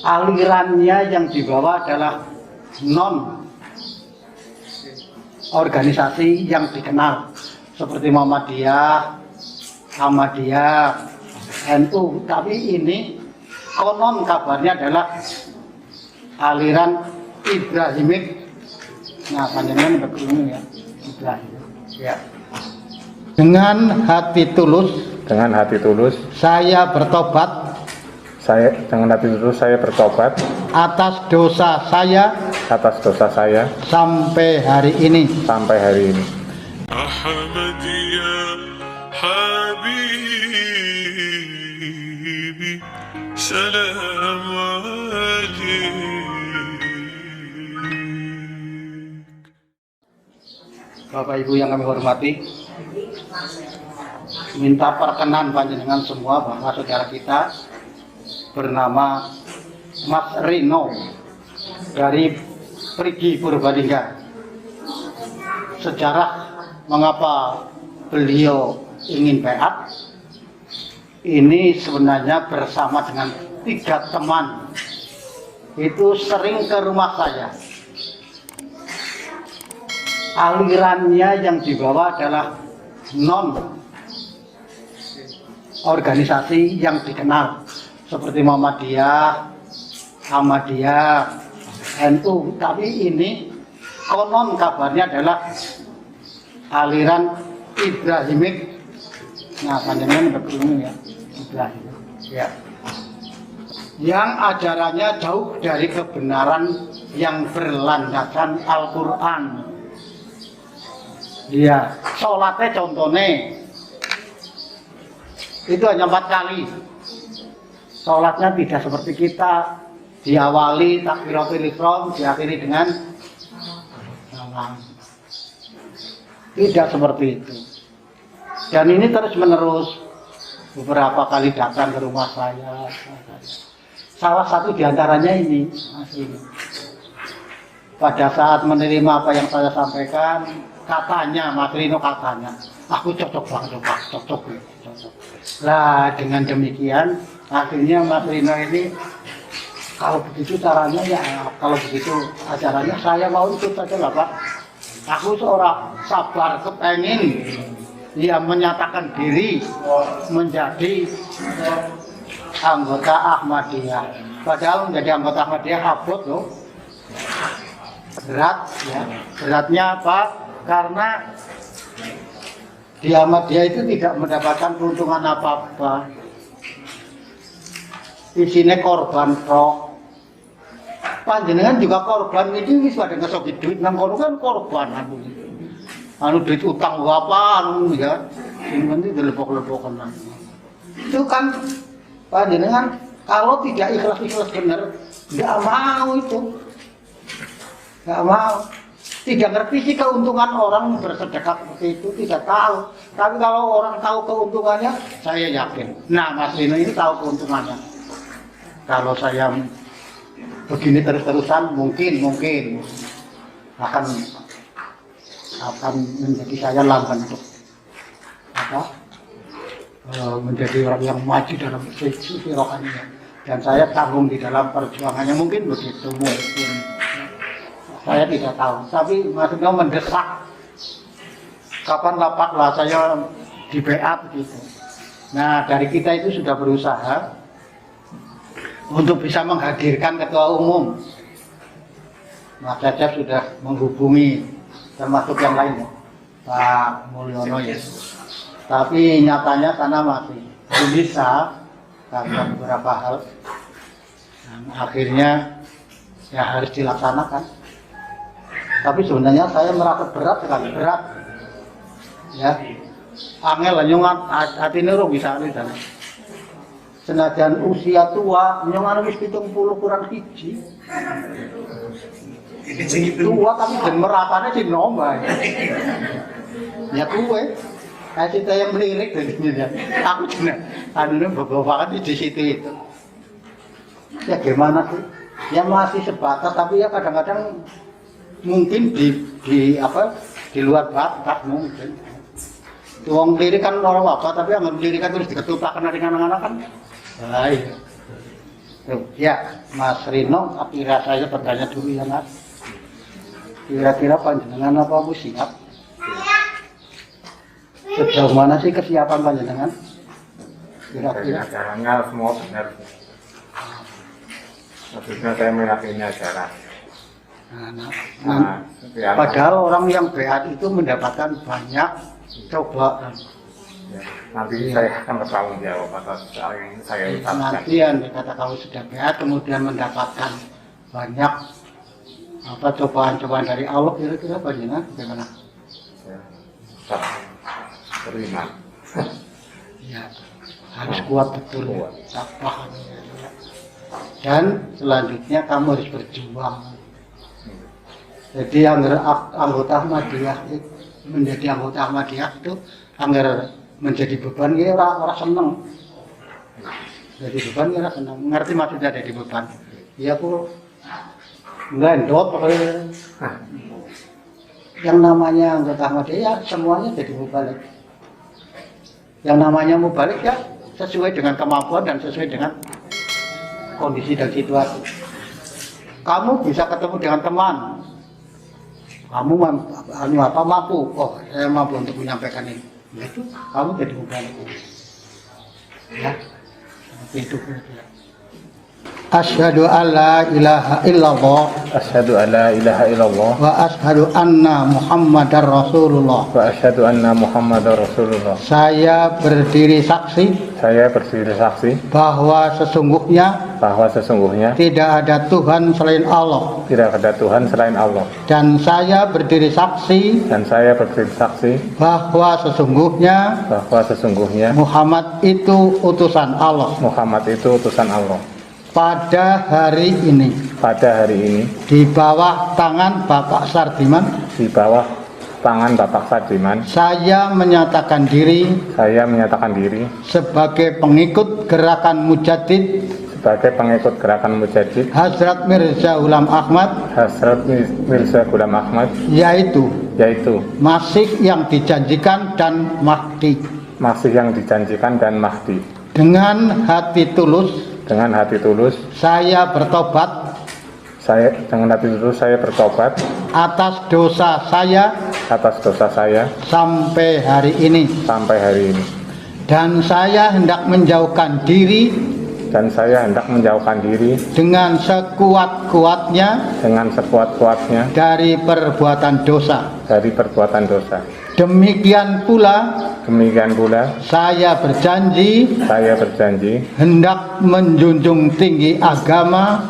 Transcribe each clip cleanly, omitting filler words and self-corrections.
alirannya yang dibawa adalah non organisasi yang dikenal seperti Muhammadiyah, Ahmadiyah, NU, tapi ini konon kabarnya adalah aliran Ibrahimik. Nah, panjenengan berkeluh ya, Ibrahim. Ya. Dengan hati tulus, saya bertobat. Dengan hati tulus saya bertobat atas dosa saya sampai hari ini. Ahmadiyah Habibi Salam alaik. Bapak Ibu yang kami hormati, minta perkenan panjenengan semua bahwa saudara kita bernama Mas Rino dari Perigi Purbalingga. Sejarah mengapa beliau ingin beat ini sebenarnya bersama dengan 3 teman itu sering ke rumah saya. Alirannya yang dibawa adalah non organisasi yang dikenal seperti Muhammadiyah, Ahmadiyah, NU, tapi ini konon kabarnya adalah aliran Ibrahimik. Nah, panjenengan berkeluh ya, Ibrahim. Ya. Yang ajarannya jauh dari kebenaran yang berlandaskan Al-Quran. Iya, sholatnya contohnya itu hanya 4 kali. Sholatnya tidak seperti kita diawali takbiratul ihram, diakhiri dengan salam. Tidak seperti itu. Dan ini terus menerus, beberapa kali datang ke rumah saya. Salah satu diantaranya ini, pada saat menerima apa yang saya sampaikan, katanya, Mas Rino katanya, aku cocok banget, cocok. Lah dengan demikian, akhirnya Mas Rino ini, kalau begitu caranya ya, kalau begitu acaranya saya mau ikut saja lah Pak. Aku seorang sabar kepengen dia menyatakan diri menjadi anggota Ahmadiyah. Padahal menjadi anggota Ahmadiyah abot loh. Berat ya. Beratnya apa? Karena di Ahmadiyah itu tidak mendapatkan keuntungan apa-apa. Isinya korban roh. Panjenengan juga korban ini wis pada ngesoki duit nang kono kan korban anu duit utang apa anu ya. Sing penting dilepok-lepokan. Itu kan panjenengan kalau tidak ikhlas benar enggak mau itu. Enggak mau. Tidak ngerti sih keuntungan orang bersedekah seperti itu, tidak tahu. Tapi kalau orang tahu keuntungannya, saya yakin. Nah, Mas Rino ini tahu keuntungannya. Kalau saya begini terus-terusan, mungkin akan menjadi saya lamban untuk menjadi orang yang maju dalam sisi rohaninya. Dan saya tanggung di dalam perjuangannya, mungkin begitu mungkin. Saya tidak tahu, tapi maksudnya mendesak kapan dapatlah saya di BA begitu. Nah, dari kita itu sudah berusaha untuk bisa menghadirkan ketua umum. Mas Cecep sudah menghubungi, termasuk yang lain, Pak Mulyono ya. Tapi nyatanya sana masih belum bisa karena beberapa hal. Dan akhirnya ya harus dilaksanakan. Tapi sebenarnya saya merasa berat sekali, berat. Ya, angel nyungan hati nero bisa dan senajan usia tua nyungan wis 70 kurang siji. Tua tapi dan merapane sing nomba. Ya kuwe. Kayak kita yang melirik dari sini. Aku juga anunya bapak-bapak di situ itu. Ya gimana sih? Ya masih sebatas tapi ya kadang-kadang mungkin di luar batas mungkin. Tuang lirik kan orang apa tapi yang lirik kan terus diketupakan dari anak-anak kan. Baik. Ya, Mas Rino, kira saya bertanya dulu ya Mas. Kira-kira panjenengan apa siap? Sejauh mana sih kesiapan panjenengan? Kira-kira? Ajarannya semua benar. Maksudnya saya meyakini ajaran. Padahal orang yang beat itu mendapatkan banyak cobaan. Ya, nanti saya akan bertanggung jawab atas hal yang saya ucapkan. Nanti yang dikata kalau sudah beat kemudian mendapatkan banyak cobaan-cobaan dari Allah, kira-kira panjenengan bagaimana? Ya, tetap beriman. Ya, harus kuat betul, tabah. Dan selanjutnya kamu harus berjuang. Jadi anggota Ahmadiyah menjadi anggota Ahmadiyah itu anggar menjadi beban ya orang seneng. Jadi beban ya orang seneng. Ngerti maksudnya jadi beban? Iya aku ngelendot yang namanya anggota Ahmadiyah semuanya jadi mubalik. Yang namanya mubalik ya sesuai dengan kemampuan dan sesuai dengan kondisi dan situasi. Kamu bisa ketemu dengan teman. Kamu mampu, oh saya mampu untuk menyampaikan ini. Ya itu kamu jadi mubalik. Ya, seperti itu kira-kira. Asyhadu an la ilaha illallah Asyhadu an la ilaha illallah wa asyhadu anna Muhammadar Rasulullah. wa asyhadu anna Muhammadar Rasulullah. Saya berdiri saksi Saya berdiri saksi bahwa sesungguhnya tidak ada Tuhan selain Allah, tidak ada Tuhan selain Allah. dan saya berdiri saksi Dan saya berdiri saksi bahwa sesungguhnya Muhammad itu utusan Allah. Muhammad itu utusan Allah. Pada hari ini Pada hari ini di bawah tangan Bapak Sardiman, di bawah tangan Bapak Sardiman, saya menyatakan diri sebagai pengikut gerakan Mujaddid Hazrat Mirza Ghulam Ahmad, yaitu Masih yang dijanjikan dan Mahdi. Dengan hati tulus saya bertobat atas dosa saya sampai hari ini, dan saya hendak menjauhkan diri dengan sekuat-kuatnya dari perbuatan dosa. Demikian pula saya berjanji hendak menjunjung tinggi agama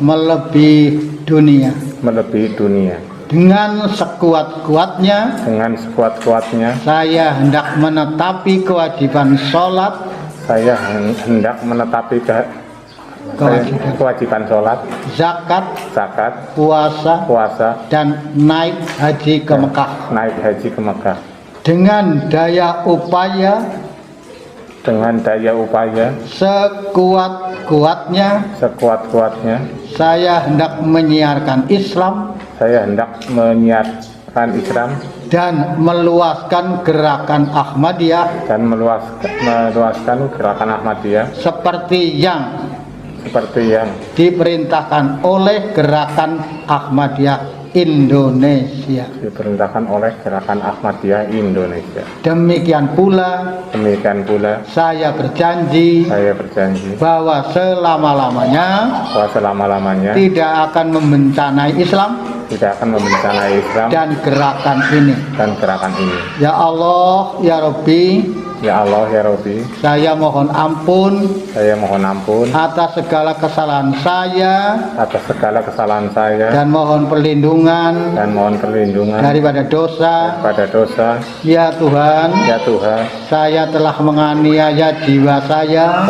melebihi dunia. Dengan sekuat-kuatnya saya hendak menetapi kewajiban sholat, kewajiban sholat, zakat, puasa, dan naik haji ke Mekah. Dengan daya upaya sekuat-kuatnya saya hendak menyiarkan Islam dan meluaskan gerakan Ahmadiyah seperti yang diperintahkan oleh gerakan Ahmadiyah Indonesia. Demikian pula saya berjanji bahwa selama-lamanya tidak akan membencanai Islam dan gerakan ini. Ya Allah, ya Rabbi, saya mohon ampun atas segala kesalahan saya dan mohon perlindungan daripada dosa. Ya Tuhan, saya telah menganiaya jiwa saya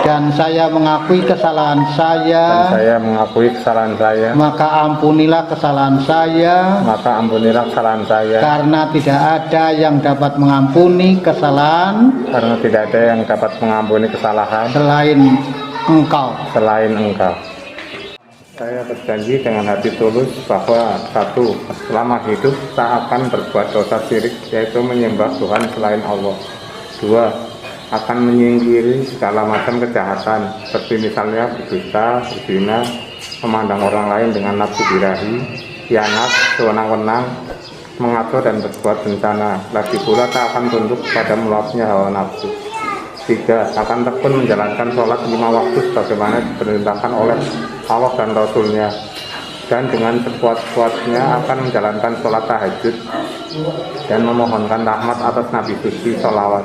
dan saya mengakui kesalahan saya. Maka ampunilah kesalahan saya, karena tidak ada yang dapat mengampuni kesalahan selain Engkau. Saya berjanji dengan hati tulus bahwa 1. Selama hidup tak akan berbuat dosa syirik, yaitu menyembah Tuhan selain Allah. 2. akan menyingkiri segala macam kejahatan seperti misalnya berdusta, berzina, memandang orang lain dengan nafsu birahi, khianat, sewenang-wenang, mengatur dan berbuat bencana. Lagi pula tak akan tunduk pada meluapnya hawa nafsu. 3. Akan tekun menjalankan sholat 5 waktu sebagaimana diperintahkan oleh Allah dan Rasul-Nya, dan dengan sekuat-kuatnya akan menjalankan sholat tahajud dan memohonkan rahmat atas Nabi suci, sholawat,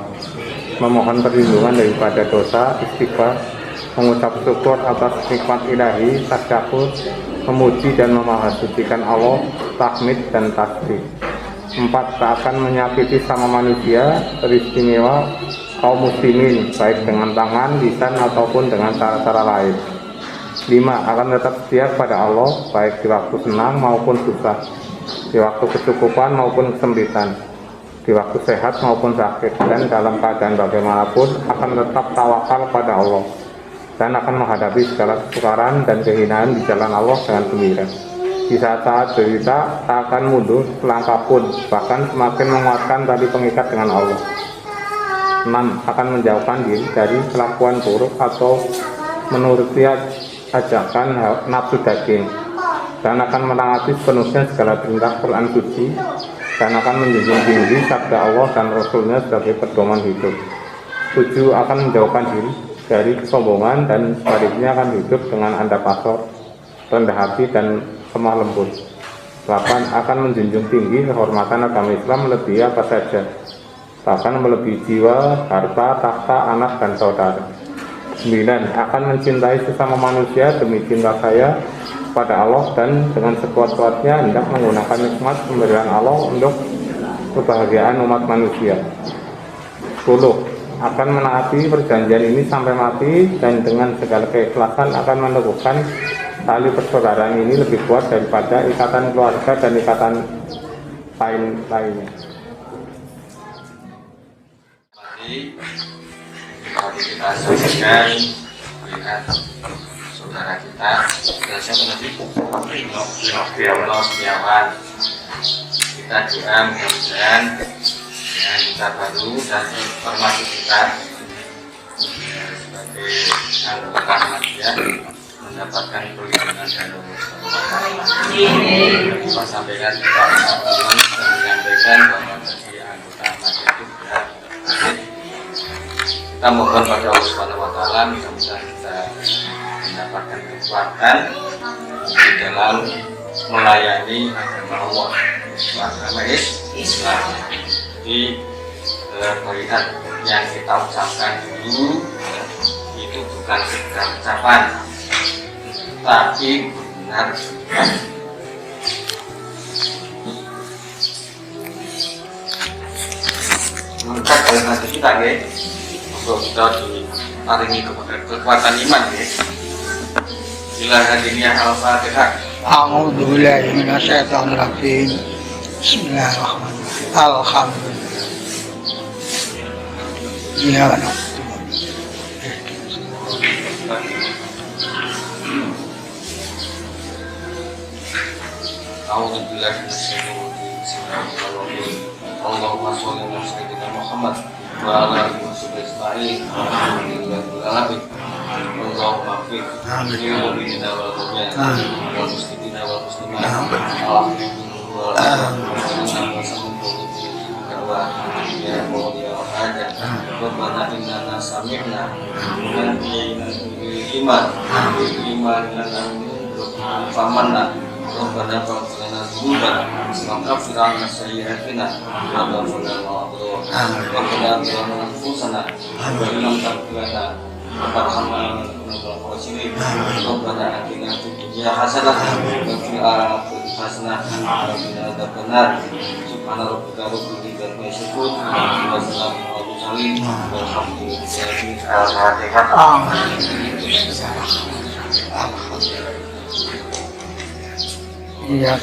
memohon perlindungan daripada dosa, istighfar, mengucap syukur atas nikmat ilahi, tasyakur, memuji dan memahasucikan Allah, tahmid dan tasbih. 4. Tak akan menyakiti sama manusia, teristimewa kaum muslimin, baik dengan tangan, lisan ataupun dengan cara-cara lain. 5. Akan tetap setia kepada Allah, baik di waktu senang maupun susah, di waktu kecukupan maupun kesempitan, di waktu sehat maupun sakit, dan dalam keadaan bagaimanapun akan tetap tawakal pada Allah, dan akan menghadapi segala kesukaran dan kehinaan di jalan Allah dengan gembira. Di saat-saat derita, tak akan mundur selangkah pun, bahkan semakin menguatkan tali pengikat dengan Allah. 6. Akan menjauhkan diri dari kelakuan buruk atau menuruti ajakan nafsu daging, dan akan menaati sepenuhnya segala perintah Quran suci, dan akan menjunjung tinggi sabda Allah dan Rasul-Nya sebagai pedoman hidup. 7. Akan menjauhkan diri dari kesombongan, dan sebaliknya akan hidup dengan andap asor, rendah hati dan lemah lembut. 8. Akan menjunjung tinggi kehormatan agama Islam melebihi apa saja, bahkan melebihi jiwa, harta, tahta, anak, dan saudara. 9. Akan mencintai sesama manusia demi cinta saya pada Allah, dan dengan sekuat-kuatnya hendak menggunakan nikmat pemberian Allah untuk kebahagiaan umat manusia. 10. Akan menaati perjanjian ini sampai mati, dan dengan segala keikhlasan akan meneguhkan tali persaudaraan ini lebih kuat daripada ikatan keluarga dan ikatan lainnya. Mari kita saksikan melihat saudara kita, siapa tadi? Noviawan Setiawan. Kita doa mudah-mudahan dengan kita baru dan informasi kita sebagai anggota media mendapatkan perlindungan dari Allah. Kita sampaikan kita menyampaikan bahwa bagi anggota media itu berat. Kita mohon pada Allah Subhanahu wa Ta'ala, mudah-mudahan kita mendapatkan kekuatan di dalam melayani agama Allah, agama Islam. Jadi melihat yang kita ucapkan dulu itu bukan sekedar ucapan, tapi benar. Mengangkat dalam hati kita, untuk kita diparingi kekuatan iman, Bila hadiniah al-fatihah. A'udzu billahi minasyaitonir rajim. Bismillahirrahmanirrahim. Alhamdulillah. Ya Allah. A'udzu billahi minasyaitonir rajim. Bismillahirrahmanirrahim. Allahumma sholli ala sayyidina Muhammad wa ala alihi wasallam. Alhamdulillahil alamin. Allahumma fi mu'minina wal mu'minat wal muslimina wal muslimat. Rabbana innana sami'na iman famanna Rabbana fa'alna dzunubana wa ghfirna sayyi'atina wa ghfirna ma'ruf Rabbana zalamna anfusana wa lam taghfir lana warhamna Rabbana atina fid dunya hasanah wa fil akhirati hasanah wa qina adzabannar subhana rabbika rabbil izzati amma yasifun wa salamun alal mursalin walhamdulillahi rabbil alamin. Iya.